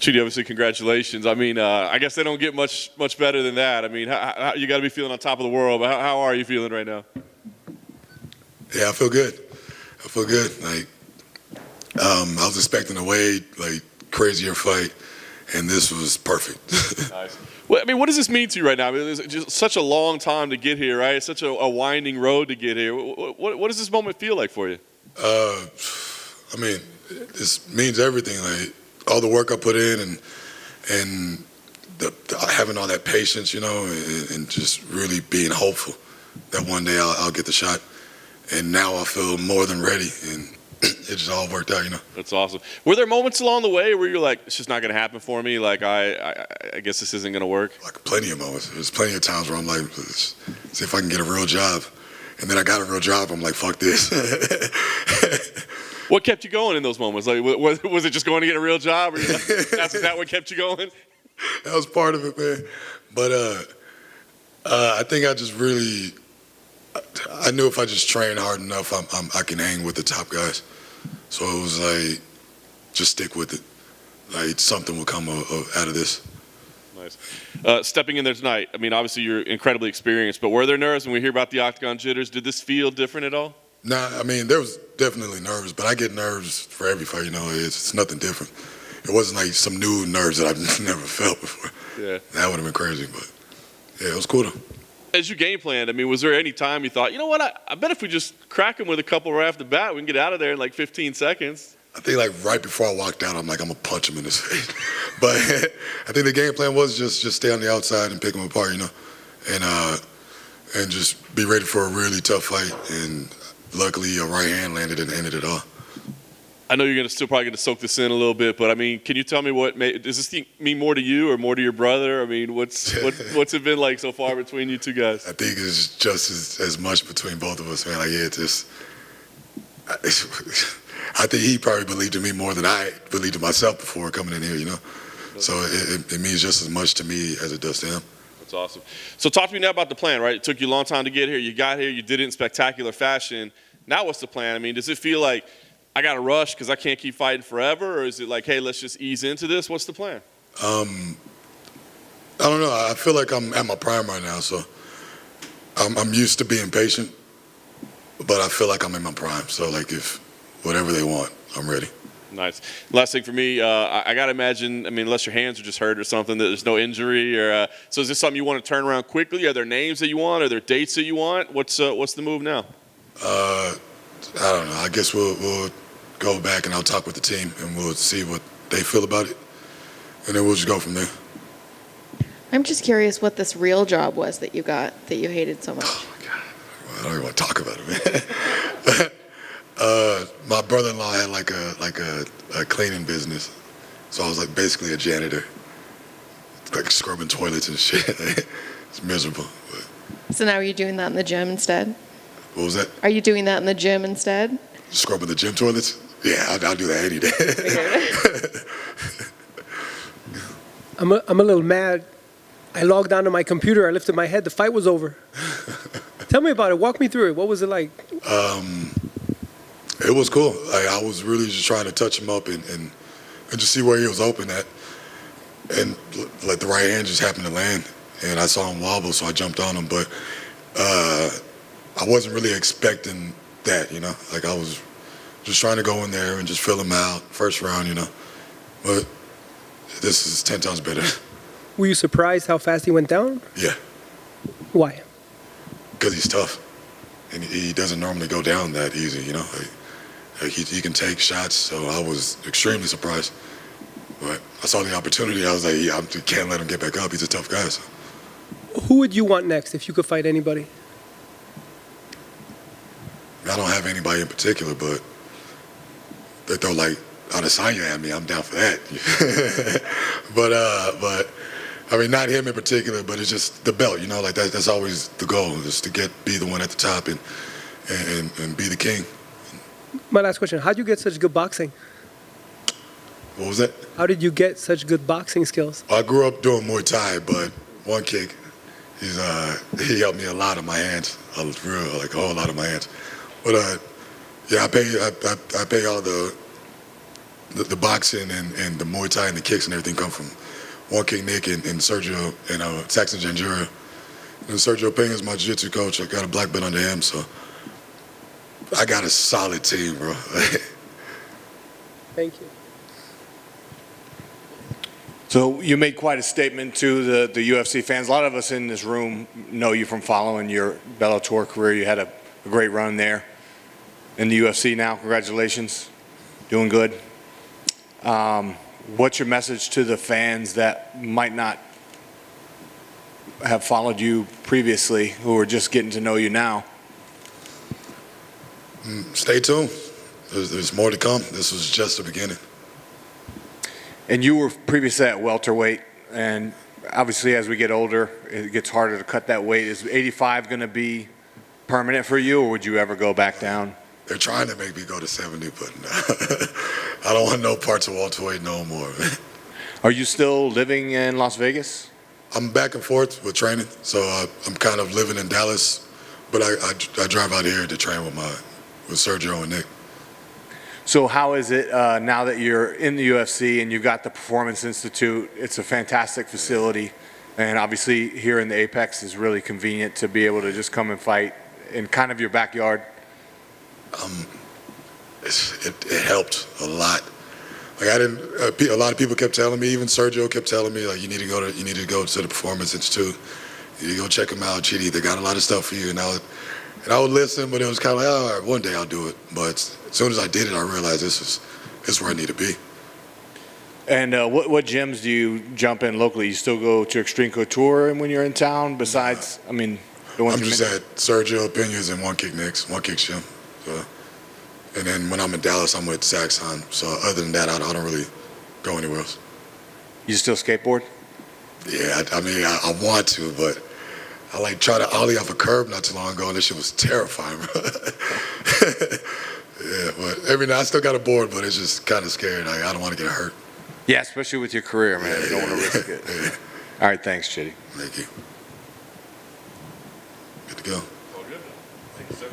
Chidi, obviously, congratulations. I mean, I guess they don't get much better than that. I mean, you got to be feeling on top of the world. But how are you feeling right now? Yeah, I feel good. I feel good. Like, I was expecting a way crazier fight, and this was perfect. Nice. Well, I mean, what does this mean to you right now? I mean, it's just such a long time to get here, right? It's such a winding road to get here. What does this moment feel like for you? I mean, this means everything. Like all the work I put in, and having all that patience, you know, and just really being hopeful that one day I'll get the shot. And now I feel more than ready, and it just all worked out, you know. That's awesome. Were there moments along the way where you're like, it's just not going to happen for me? Like, I guess this isn't going to work? Like, plenty of moments. There's plenty of times where I'm like, let's see if I can get a real job. And then I got a real job. I'm like, fuck this. What kept you going in those moments? Like, was it just going to get a real job? Or is that what kept you going? That was part of it, man. But I think I just really, I knew if I just trained hard enough, I can hang with the top guys. So it was like, just stick with it. Like something will come out of this. Nice. Stepping in there tonight, I mean, obviously you're incredibly experienced, but were there nerves when we hear about the octagon jitters? Did this feel different at all? Nah, I mean, there was definitely nerves, but I get nerves for every fight, you know. It's nothing different. It wasn't like some new nerves that I've never felt before. Yeah. That would have been crazy, but yeah, it was cool though. As you game planned, I mean, was there any time you thought, you know what, I bet if we just crack him with a couple right off the bat, we can get out of there in like 15 seconds? I think like right before I walked out, I'm like, I'm going to punch him in his face. But I think the game plan was just stay on the outside and pick him apart, you know, and just be ready for a really tough fight. And luckily, a right hand landed and ended it all. I know you're going to still probably going to soak this in a little bit, but I mean, can you tell me does this mean more to you or more to your brother? I mean, what's it been like so far between you two guys? I think it's just as much between both of us, man. Like, yeah, I think he probably believed in me more than I believed in myself before coming in here, you know. So it means just as much to me as it does to him. That's awesome. So talk to me now about the plan, right? It took you a long time to get here. You got here. You did it in spectacular fashion. Now what's the plan? I mean, does it feel like I got to rush because I can't keep fighting forever? Or is it like, hey, let's just ease into this? What's the plan? I don't know. I feel like I'm at my prime right now, so I'm used to being patient, but I feel like I'm in my prime. So, like, if whatever they want, I'm ready. Nice. Last thing for me, I got to imagine, I mean, unless your hands are just hurt or something, that there's no injury. Or so is this something you want to turn around quickly? Are there names that you want? Are there dates that you want? What's the move now? I don't know. I guess we'll go back and I'll talk with the team and we'll see what they feel about it. And then we'll just go from there. I'm just curious what this real job was that you got that you hated so much. Oh, my God. I don't even want to talk about it, man. My brother-in-law had like a cleaning business. So I was like basically a janitor. Like scrubbing toilets and shit. It's miserable. But. So now are you doing that in the gym instead? What was that? Are you doing that in the gym instead? Scrubbing the gym toilets? Yeah, I'll do that any day. I'm a little mad. I logged onto my computer. I lifted my head. The fight was over. Tell me about it. Walk me through it. What was it like? It was cool. I was really just trying to touch him up and just see where he was open at. And like the right hand just happened to land. And I saw him wobble, so I jumped on him. But I wasn't really expecting that, you know? Like I was just trying to go in there and just fill him out first round, you know? But this is 10 times better. Were you surprised how fast he went down? Yeah. Why? Because he's tough. And he doesn't normally go down that easy, you know? Like he can take shots, so I was extremely surprised. But I saw the opportunity. I was like, yeah, I can't let him get back up. He's a tough guy. So. Who would you want next if you could fight anybody? I don't have anybody in particular, but they throw like Adesanya at me. I'm down for that. but I mean, not him in particular, but it's just the belt. You know, like that's always the goal, is to be the one at the top and be the king. My last question: how did you get such good boxing? What was that? How did you get such good boxing skills? I grew up doing Muay Thai, but one kick, he helped me a lot on my hands, a whole lot of my hands. But yeah, I pay all the the boxing and the Muay Thai and the kicks and everything come from One Kick Nick and Sergio and Saxon Janjura. And Sergio Pena is my jiu-jitsu coach. I got a black belt under him, so I got a solid team, bro. Thank you. So you made quite a statement to the UFC fans. A lot of us in this room know you from following your Bellator career. You had a great run there in the UFC now. Congratulations. Doing good. What's your message to the fans that might not have followed you previously, who are just getting to know you now? Stay tuned. There's more to come. This was just the beginning. And you were previously at welterweight, and obviously as we get older, it gets harder to cut that weight. Is 85 going to be permanent for you, or would you ever go back down? They're trying to make me go to 70, but I don't want no parts of welterweight no more. Are you still living in Las Vegas? I'm back and forth with training, so I'm kind of living in Dallas, but I drive out here to train with Sergio and Nick. So how is it now that you're in the UFC and you've got the Performance Institute? It's a fantastic facility, and obviously here in the Apex is really convenient to be able to just come and fight in kind of your backyard. It helped a lot. Like a lot of people kept telling me, even Sergio kept telling me, like, you need to go to the Performance Institute. You need to go check them out, Chidi. They got a lot of stuff for you. And I would listen, but it was kind of like, oh, all right, one day I'll do it. But as soon as I did it, I realized this is where I need to be. And what gyms do you jump in locally? You still go to Extreme Couture when you're in town? Besides, I mean, the ones I'm just at Sergio Pena's and One Kick Nick's, One Kick Gym. So, and then when I'm in Dallas, I'm with Saxon. So other than that, I don't really go anywhere else. You still skateboard? Yeah, I mean, I want to, but I tried to ollie off a curb not too long ago, and this shit was terrifying, bro. Yeah, but every now I still got a board, but it's just kind of scary. Like, I don't want to get hurt. Yeah, especially with your career, man. You don't want to risk it. Yeah. All right, thanks, Chidi. Thank you. Good to go. All good. Thank you, sir.